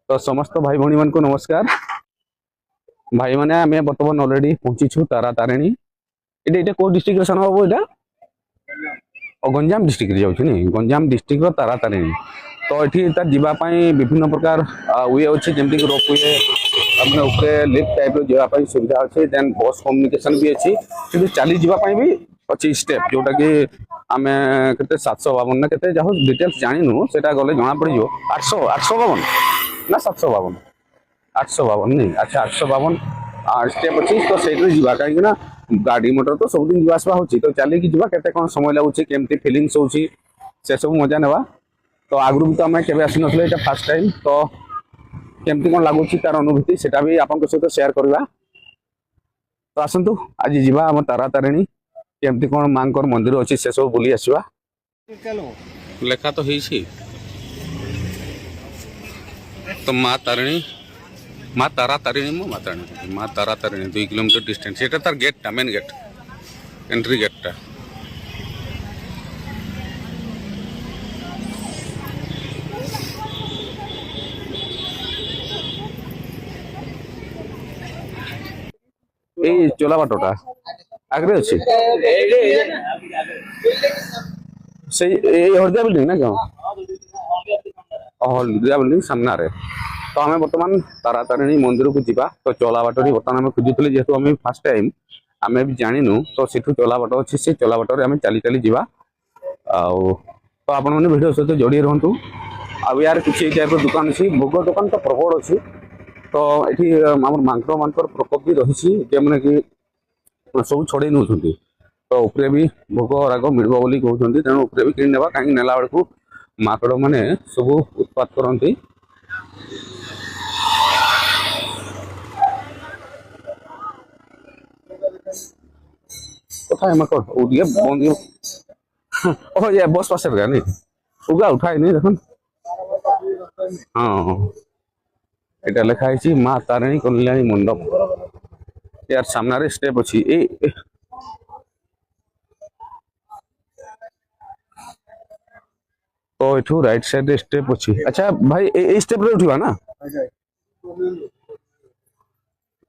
तो समस्त भाई भौणी मान को नमस्कार। भाई मैंने आम बर्तमान अलरेडी पहुंचीछु तारा तारिणी। ये कौ डिस्ट्रिक्ट सन हम यहाँ गंजाम डिस्ट्रिक्ट जाऊँ गंजाम डिस्ट्रिक्ट तारा तारिणी। तो ये जावाई विभिन्न प्रकार वे अच्छे जमीक रोप वे मैंने ऊपर लिफ्ट टाइप जावाई सुविधा अच्छे देन बस कम्युनिकेशन भी अच्छी कि चली जावाई भी अच्छी स्टेप जोटा कि आम के 752 ना के डिटेल्स जानू से गले जना पड़ 852 ना 752 852 नहीं अच्छा 852 स्टेप अच्छी तो से कहीं गाड़ी मोटर तो सब दिन जावासवा हो तो चलिकी जा के समय लगुच केमती फिलिंग्स हो सब मजा नेवा। तो आगु भी तो आम के आसी ना फास्ट टाइम तो केमती कौन लगुच तार अनुभूति से भी आप सहित सेयार करवा। तो आसतु आज जीवा आम तारा तारिणी केमती कौन माँ मंदिर अच्छी से सब बुली आसवा। लेखा तो है तो माँ तारिणी माँ तारा तारिणी माँ तारा तारिणी 2 किलोमीटर डिस्टेंस ये तार गेटा मेन गेट एंट्री गेटा। ये चोला बाटोटा आगे अच्छे से हरदिया बिल्डिंग ना क्या हलदिया बिल्डिंग सामने। तो आम बर्तमान तारा तारिणी मंदिर को जीवा तो चला बाटी बर्तमान आम खोजुले जेहतु आम फास्ट टाइम आम भी जानू तो सेठू चला बाट अच्छे से चला बाटर आम चली चली जा। तो आपण मैंने भिडियो सहित जोड़ी रुहतु आउ यार किसी टाइप दुकान अच्छी भोग दुकान तो प्रबल अच्छी। तो ये आम मांकर मानकर प्रकोप भी रही मैंने कि सब छड़े नौ तो उपरे भी भोग राग मिलबो बोली कहते तेणु उपरे भी किणी नेबा कहीं नेला बेलू माकड़ मैंने सब उत्पात करती। कथा माकड़ उठिए बंद ओ ये बस पास नहीं उगा उठाए नहीं देख हाँ यहाँ लिखाई माँ तारिणी कल्याणी मंडप यार सामने स्टेप अच्छी तो यू राइट साइड स्टेप अच्छी। अच्छा भाई ए स्टेप रे उठवा ना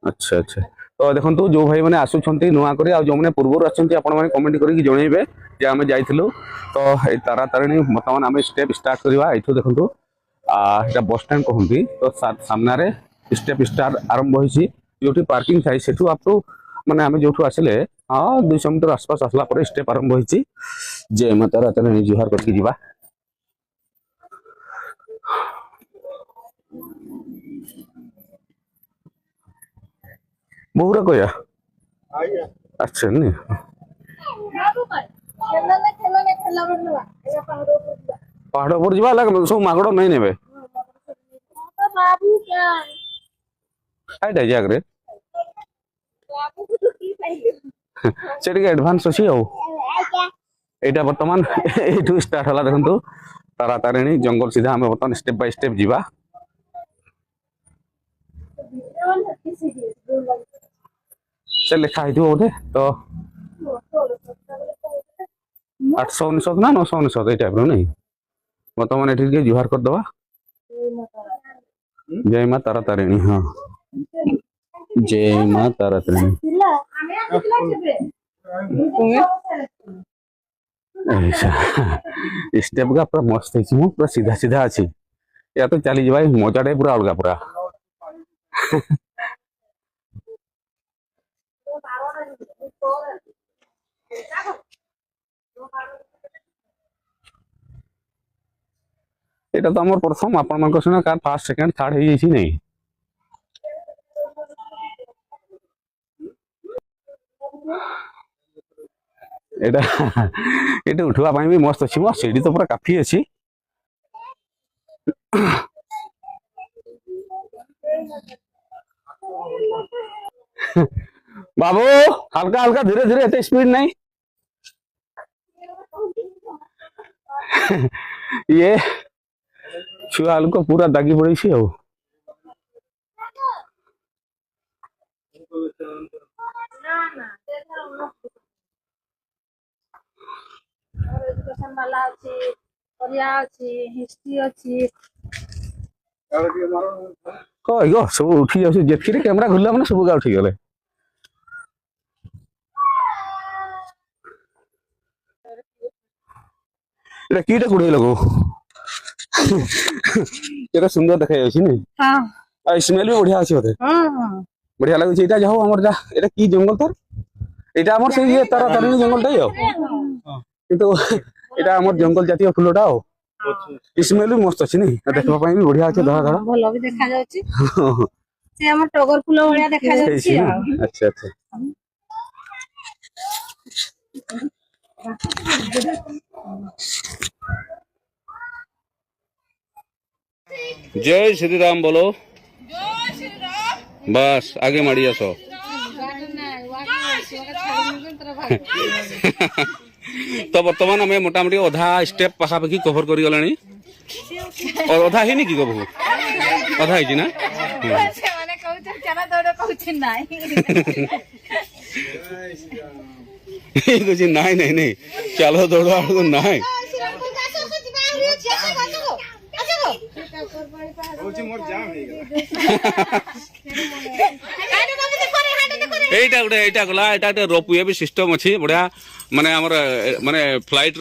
अच्छा अच्छा। तो देखो जो भाई मैंने आसुंच नुआ कर जो मैंने पूर्व आसमें कमेंट करके जनइबे जे आम जाइलु। तो तारा तारिणी बर्तमान आम स्टेप स्टार्ट करवा ये देखो यहाँ बस स्टैंड कहती तो सामने स्टेप स्टार्ट आरंभ होती जो पार्किंग थाई से मैंने आम जो आसिले हाँ 200 मीटर आसपास आसला पर स्टेप आरंभ होती जय मां तारा तारिणी जुहार करके जीवा। बहुरा कया अच्छा नहीं पहाड़ पर जीवा लगे सब मागड़ नहीं नेबे आइटा जागरे से एडवांस अच्छी यहाँ बर्तमान ये स्टार्ट है देखो तारा तारिणी जंगल सीधा आम बर्तमान स्टेप बाय स्टेप जीवा। से लिखाई बोधे तो 899 ना 999 टाइप नहीं बर्तमान ये जुहार करदे जय मां तारा तारिणी। हाँ जय मां तारा तारिणी स्टेप का पूरा मस्त है पूरा सीधा सीधा अच्छी या तो चली जा मजा पूरा अलग पूरा এটা তো আমার প্রথম আপনার সঙ্গে কার ফার্স্ট সেকেন্ড থার্ড হয়ে যাইছি নাই এটা এটা উঠবা পাই भी मस्त अछि सीढ़ी तो पूरा काफी अछि। बाबू हल्का हल्का धीरे धीरे एते स्पीड नहीं ये छुआ को पूरा दागी पड़ी सी हो एजुकेशन वाला अच्छी हिस्ट्री अच्छी कह गो सब उठी जाऊँ जेतकी कैमेरा घुरला मैंने सब उठी गले कीटा कुड़े लगो ये सुंदर देखा जाए स्मेल भी बढ़िया अच्छे बोधे बढ़िया लगे यहाँ जाओ आम जा की जंगल तार यहाँ आम से तारा तारिणी जंगल टाइम किंतु यहाँ आम जंगल जातीय फुलटा स्मेल भी मस्त अच्छी नहीं देखा भी बढ़िया अच्छे धड़ा धड़ा भल भी देखा जाउची से हमर टगर फूल भलिया देखा जाउची अच्छा अच्छा जय श्री राम बोलो जय श्री राम बस आगे मड़ी आसो तो बर्तमान आम मोटामोटी अधा स्टेप पाखापाखि कभर कर गलानी और अधा ही कि कबू अधा है ना माने कहू चला दौड़ कहू नाही कुछ नहीं नहीं नहीं चलो दौड़ो तो नहीं এইটা গোটে এইটা গলা এটা গোটে রোপওয়ে भी सिस्टम अच्छी बढ़िया माने हमर माने फ्लाइट